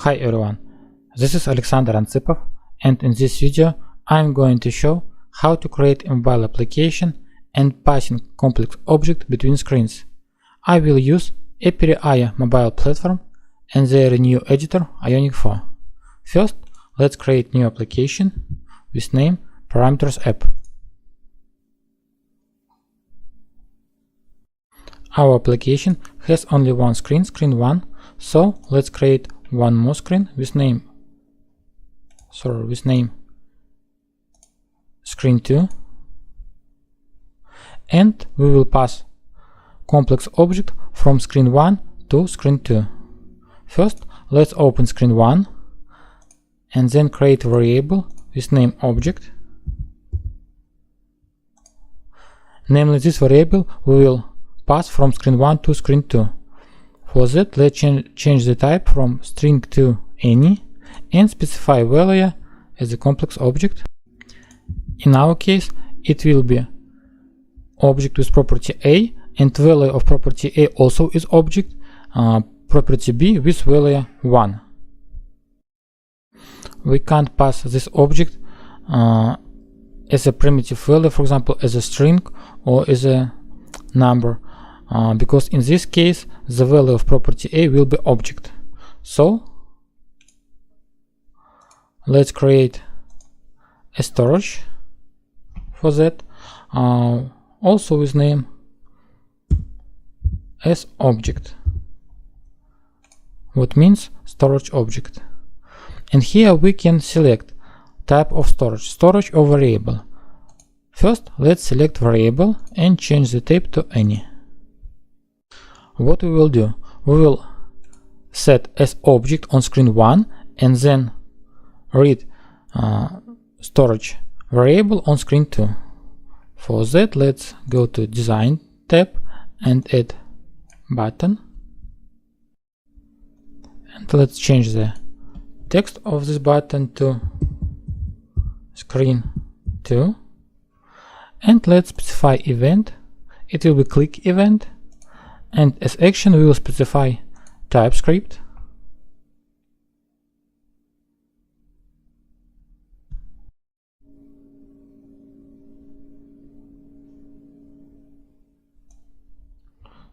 Hi everyone, this is Alexander Antsipov, and in this video I'm going to show how to create a mobile application and passing complex object between screens. I will use Appery mobile platform and their new editor Ionic 4. First, let's create new application with name parameters app. Our application has only one screen, screen 1, so let's create one more screen with name screen 2, and we will pass complex object from screen 1 to screen 2. First, let's open screen 1 and then create a variable with name object. Namely, this variable we will pass from screen 1 to screen 2. For that, let's change the type from string to any and specify value as a complex object. In our case, it will be object with property A, and value of property A also is object, property B with value 1. We can't pass this object as a primitive value, for example as a string or as a number, because in this case the value of property A will be object. So let's create a storage for that, also with name as object, what means storage object. And here we can select type of storage or variable. First, let's select variable and change the type to any. What we will do, we will set as object on screen 1 and then read storage variable on screen 2. For that, let's go to design tab and add button, and let's change the text of this button to screen 2, and let's specify event. It will be click event, and as action we will specify TypeScript.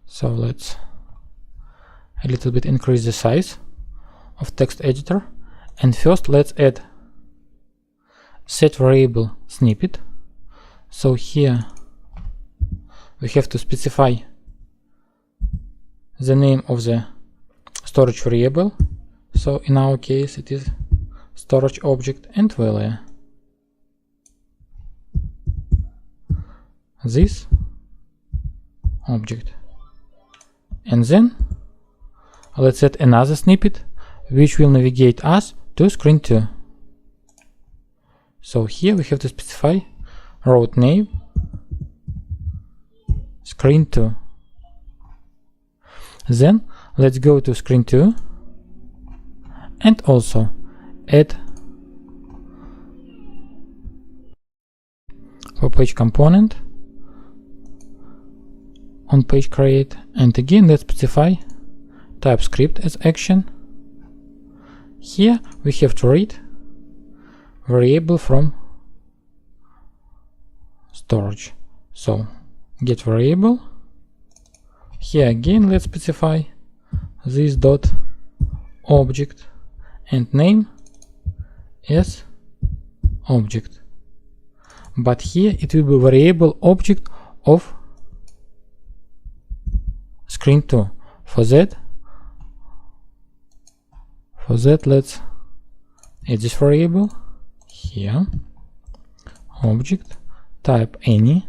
So let's a little bit increase the size of text editor, and first let's add set variable snippet. So here we have to specify the name of the storage variable, so in our case it is storage object, and value this object. And then let's add another snippet which will navigate us to screen 2. So here we have to specify route name screen 2. Then let's go to screen 2 and also add for page component on page create, and again let's specify TypeScript as action. Here we have to read variable from storage, so get variable. Here again let's specify this dot object and name as object, but here it will be variable object of screen 2. For that let's add this variable here, object type any,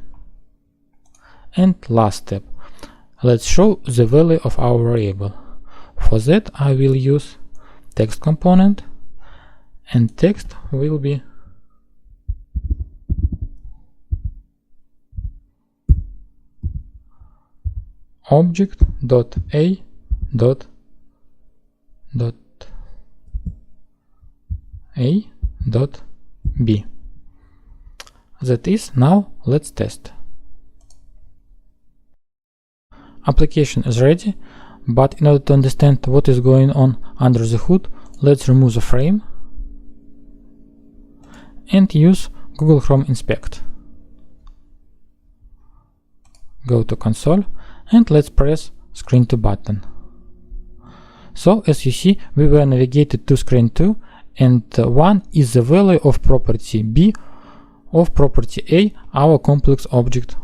and last step, let's show the value of our variable. For that I will use text component, and text will be object dot a dot b. That is, now let's test. Application is ready. but in order to understand what is going on under the hood, let's remove the frame and use Google Chrome Inspect. Go to console and let's press screen 2 button. So as you see, we were navigated to screen 2, and 1 is the value of property B of property A, our complex object.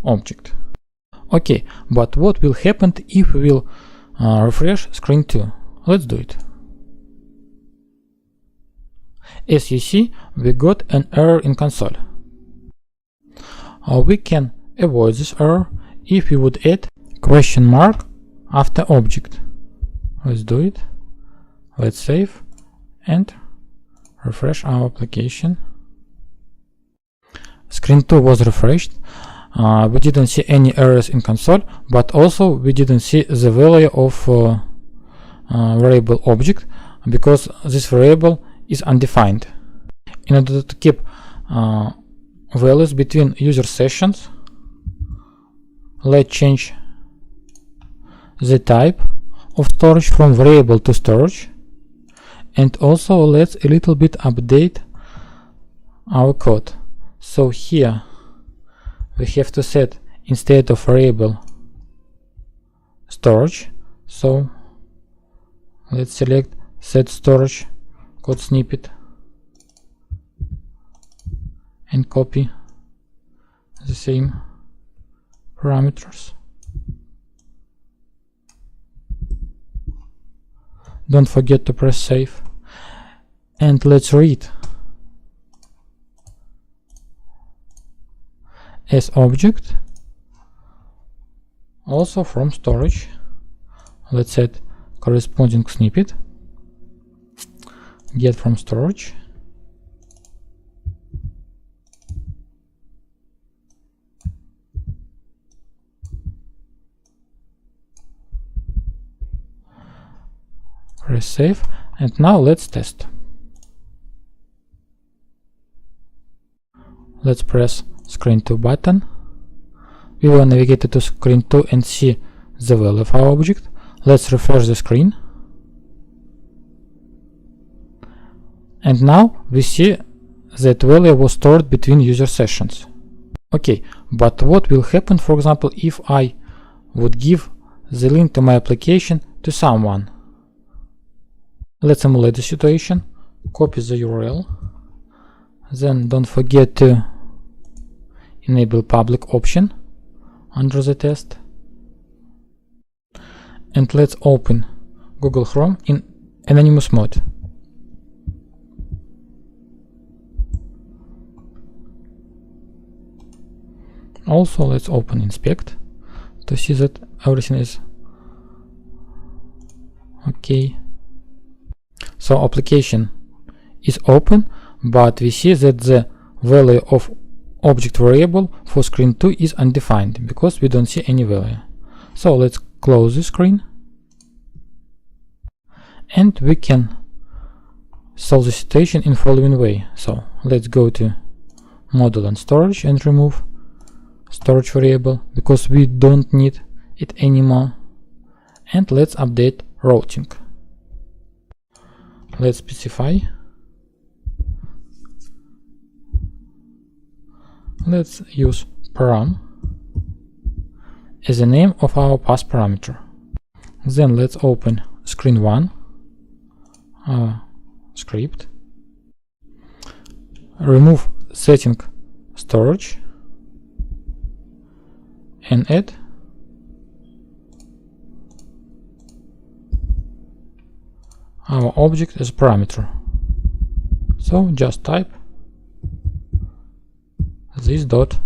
Okay, but what will happen if we will refresh screen 2? Let's do it. As you see, we got an error in console. We can avoid this error if we would add question mark after object. Let's do it. Let's save and refresh our application. Screen 2 was refreshed. We didn't see any errors in console, but also we didn't see the value of variable object, because this variable is undefined. In order to keep values between user sessions, let's change the type of storage from variable to storage, and also let's a little bit update our code. So here we have to set, instead of variable, storage. So let's select set storage code snippet and copy the same parameters. Don't forget to press save, and let's read as object also from storage. Let's set corresponding snippet, get from storage, press save, and now let's test. Let's press screen 2 button. We will navigate to screen 2 and see the value of our object. Let's refresh the screen, and now we see that value was stored between user sessions. Okay, but what will happen, for example, if I would give the link to my application to someone? Let's simulate the situation. Copy the URL, then don't forget to enable public option under the test, and let's open Google Chrome in anonymous mode. Also let's open Inspect to see that everything is okay. So application is open, but we see that the value of object variable for screen 2 is undefined because we don't see any value. So let's close the screen, and we can solve the situation in following way. So let's go to model and storage and remove storage variable because we don't need it anymore, and let's update routing. Let's specify. Let's use param as the name of our pass parameter. Then let's open screen 1 script, remove setting storage, and add our object as a parameter. So just type this dot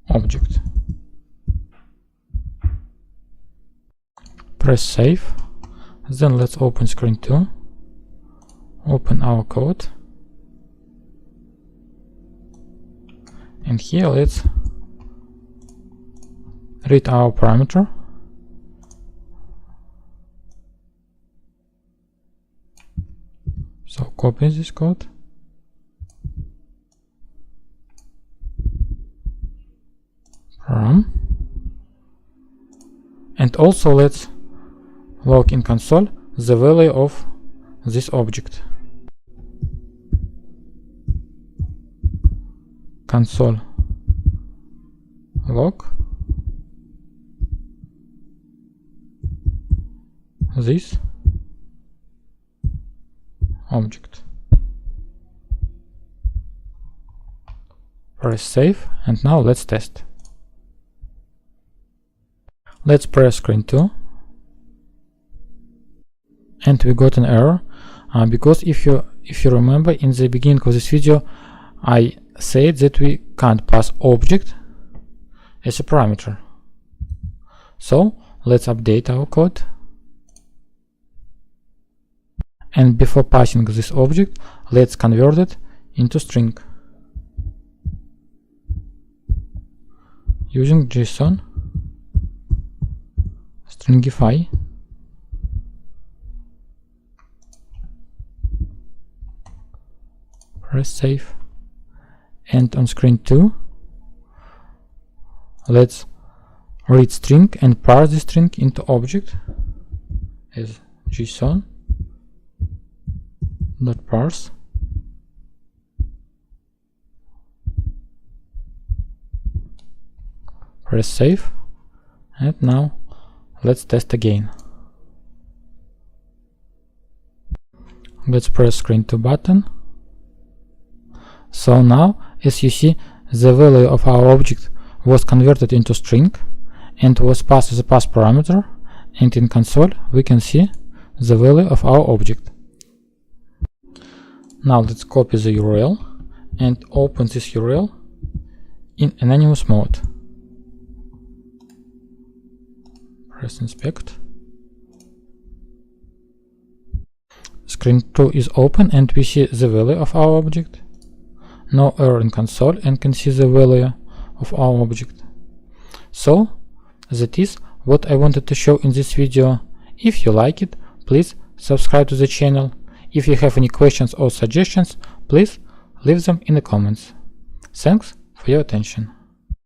object. Press save. Then let's open screen 2, open our code, and here let's read our parameter. So copy this code param, also let's log in console the value of this object. Console log this object. Press save, and now let's test. Let's press screen 2, and we got an error because if you remember, in the beginning of this video I said that we can't pass object as a parameter. So let's update our code, and before passing this object, let's convert it into string using JSON stringify. Press save, and on screen 2 let's read string and parse the string into object as JSON dot parse. Press save, and now let's test again. Let's press screen 2 button. So now, as you see, the value of our object was converted into string and was passed as a pass parameter, and in console we can see the value of our object. Now let's copy the URL and open this URL in anonymous mode. Press inspect. Screen 2 is open and we see the value of our object. No error in console, and can see the value of our object. So that is what I wanted to show in this video. If you like it, please subscribe to the channel. If you have any questions or suggestions, please leave them in the comments. Thanks for your attention.